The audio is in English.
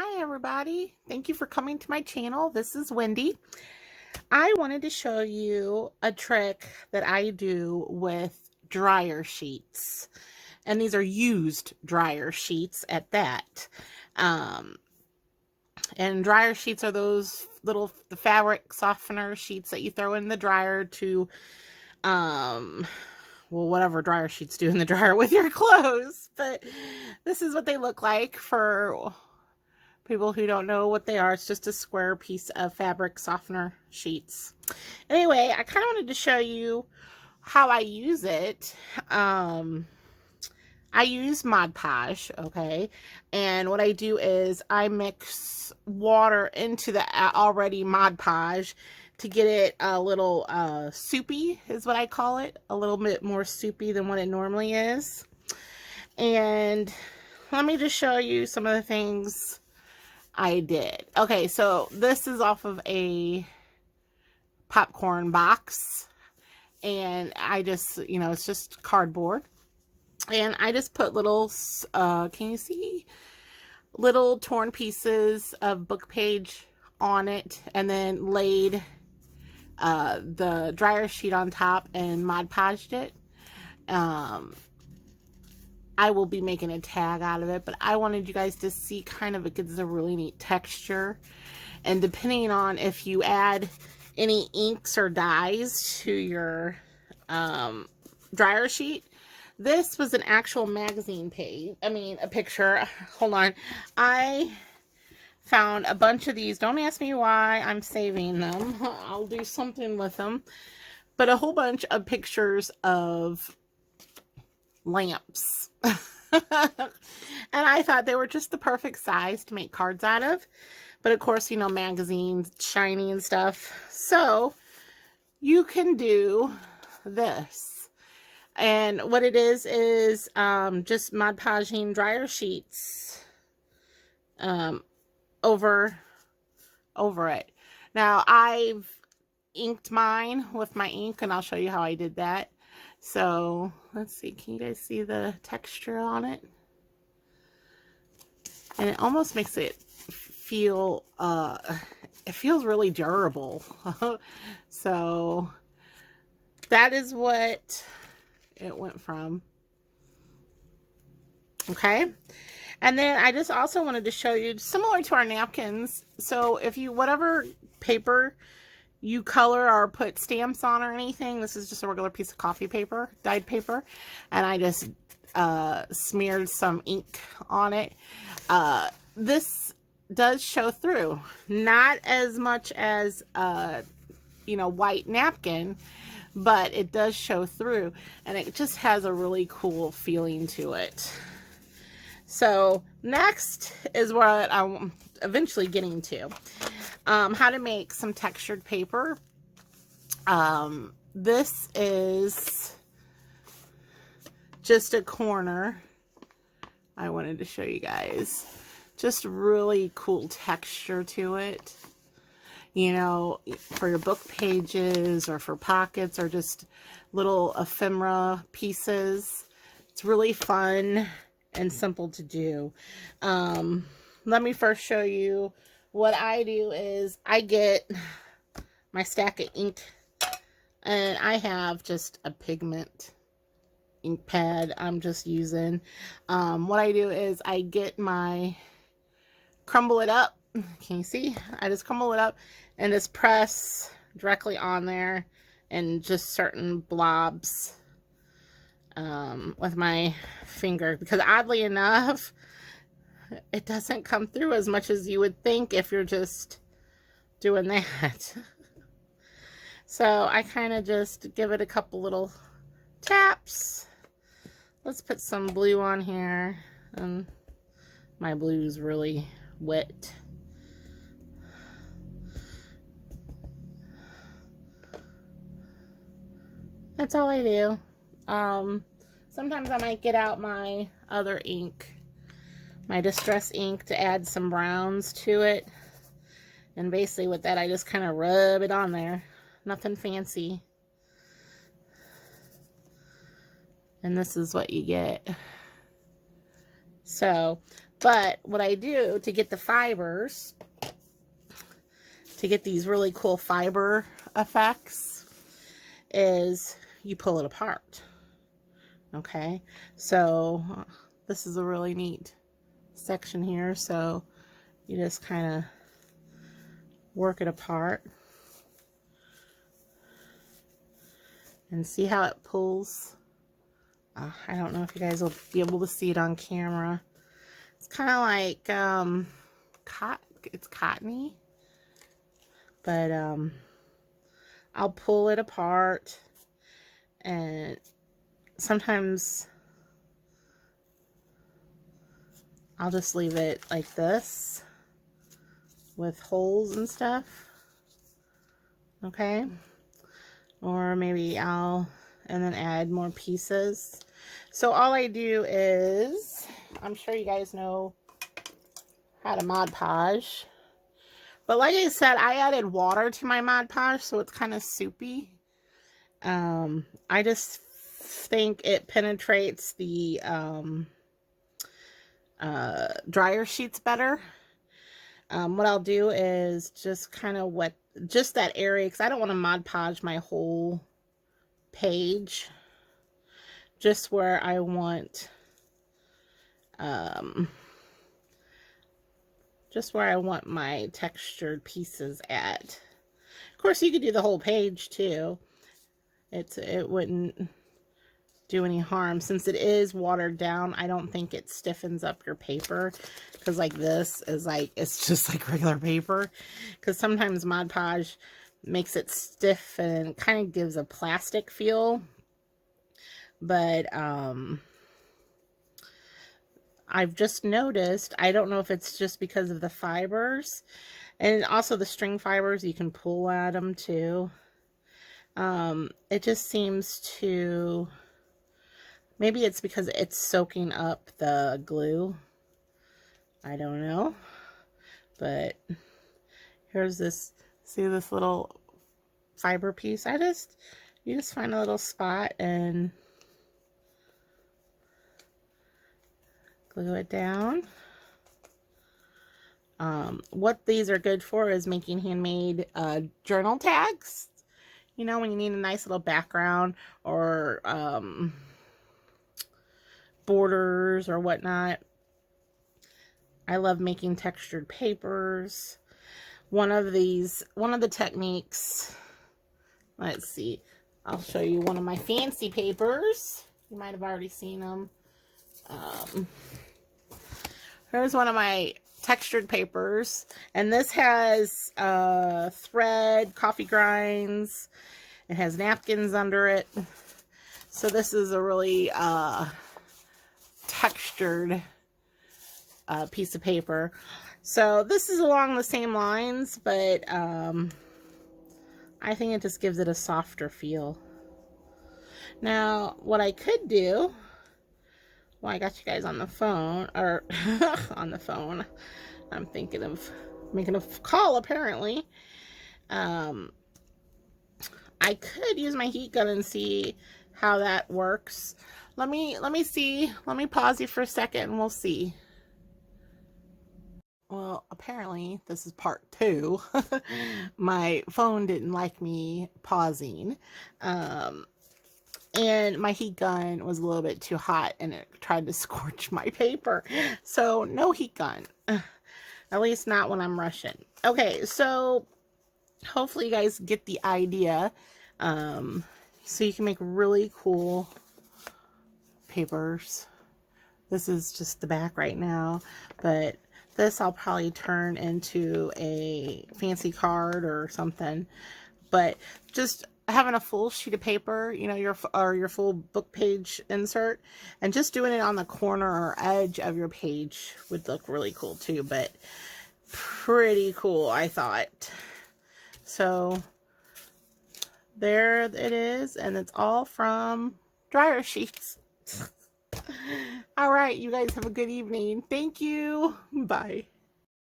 Hi everybody, thank you for coming to my channel. This is Wendy. I wanted to show you a trick that I do with dryer sheets, and these are used dryer sheets at that. And dryer sheets are those the fabric softener sheets that you throw in the dryer to well, whatever dryer sheets do in the dryer with your clothes, but this is what they look like for people who don't know what they are. It's just a square piece of fabric softener sheets. Anyway, I kind of wanted to show you how I use it. I use Mod Podge, okay? And what I do is I mix water into the already Mod Podge to get it a little soupy, is what I call it. A little bit more soupy than what it normally is. And let me just show you some of the things I did. Okay, so this is off of a popcorn box, and I just, it's just cardboard, and I just put little, can you see, little torn pieces of book page on it, and then laid the dryer sheet on top and Mod Podged it. I will be making a tag out of it, but I wanted you guys to see kind of, it gives a really neat texture. And depending on if you add any inks or dyes to your dryer sheet, this was an actual magazine page. I mean, a picture. Hold on. I found a bunch of these. Don't ask me why I'm saving them. I'll do something with them. But a whole bunch of pictures of lamps. And I thought they were just the perfect size to make cards out of. But of course, magazines, shiny and stuff. So you can do this. And what it is just Mod Podging dryer sheets over it. Now, I've inked mine with my ink, and I'll show you how I did that. So let's see, can you guys see the texture on it? And it almost makes it feel, it feels really durable. So that is what it went from. Okay. And then I just also wanted to show you, similar to our napkins. So if you, whatever paper you color or put stamps on or anything, this is just a regular piece of coffee paper, dyed paper, and I just smeared some ink on it. This does show through, not as much as white napkin, but it does show through, and it just has a really cool feeling to it. So next is what I'm eventually getting to. How to make some textured paper. This is just a corner. I wanted to show you guys. Just really cool texture to it. For your book pages or for pockets or just little ephemera pieces. It's really fun and simple to do. Let me first show you. What I do is I get my stack of ink, and I have just a pigment ink pad I'm just using. What I do is I get crumble it up. Can you see? I just crumble it up and just press directly on there, and just certain blobs with my finger, because oddly enough, it doesn't come through as much as you would think if you're just doing that. So I kind of just give it a couple little taps. Let's put some blue on here. And my blue is really wet. That's all I do. Sometimes I might get out my other ink, my distress ink, to add some browns to it. And basically with that, I just kind of rub it on there. Nothing fancy. And this is what you get. So But what I do to get the fibers, to get these really cool fiber effects, is you pull it apart. Okay, so this is a really neat section here. So you just kind of work it apart and see how it pulls. I don't know if you guys will be able to see it on camera. It's kind of like it's cottony, but I'll pull it apart, and sometimes I'll just leave it like this with holes and stuff. Okay, or maybe and then add more pieces. So all I do is, I'm sure you guys know how to Mod Podge, but like I said, I added water to my Mod Podge, so it's kind of soupy. I just think it penetrates the dryer sheets better. What I'll do is just kind of wet just that area, because I don't want to Mod Podge my whole page. Just where I want my textured pieces at. Of course, you could do the whole page too. It wouldn't do any harm. Since it is watered down, I don't think it stiffens up your paper, because like this is like, it's just like regular paper, because sometimes Mod Podge makes it stiff and kind of gives a plastic feel. But I've just noticed, I don't know if it's just because of the fibers, and also the string fibers, you can pull at them too. It just seems to, maybe it's because it's soaking up the glue. I don't know. But here's this, see this little fiber piece? You just find a little spot and glue it down. What these are good for is making handmade journal tags. You know, when you need a nice little background or borders or whatnot. I love making textured papers. One of the techniques, let's see, I'll show you one of my fancy papers. You might have already seen them. Here's one of my textured papers, and this has thread, coffee grinds. It has napkins under it. So this is a really textured piece of paper. So this is along the same lines, but I think it just gives it a softer feel. Now, what I could do, well, I got you guys on the phone, or on the phone. I'm thinking of making a call, apparently. I could use my heat gun and see how that works. Let me see. Let me pause you for a second and we'll see. Well, apparently this is part 2. My phone didn't like me pausing. And my heat gun was a little bit too hot and it tried to scorch my paper. So no heat gun. At least not when I'm rushing. Okay, so hopefully you guys get the idea. So you can make really cool papers. This is just the back right now, but this I'll probably turn into a fancy card or something. But just having a full sheet of paper, you know, your full book page insert, and just doing it on the corner or edge of your page would look really cool too. But pretty cool, I thought. So there it is, and it's all from dryer sheets. All right, you guys have a good evening. Thank you. Bye.